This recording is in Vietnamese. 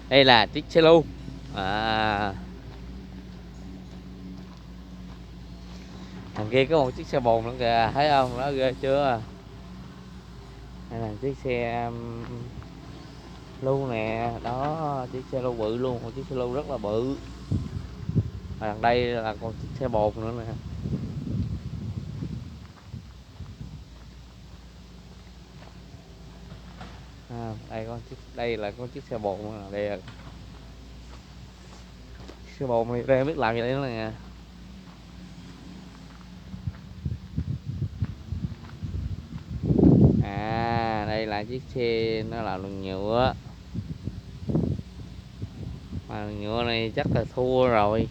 Đây là chiếc xe lu. À, thằng kia có một chiếc xe bồn nữa kìa, thấy không, đó ghê chưa. Đây là chiếc xe lu nè, đó chiếc xe lu bự luôn, một chiếc xe lu rất là bự. Và đằng đây là còn chiếc xe bồn nữa nè. Đây con chiếc, đây là con chiếc xe bồn nữa nè. Đây là xe bồn này, đây biết làm gì đây nữa nè. Đây là chiếc xe nó làm bằng nhựa, mà nhựa này chắc là thua rồi.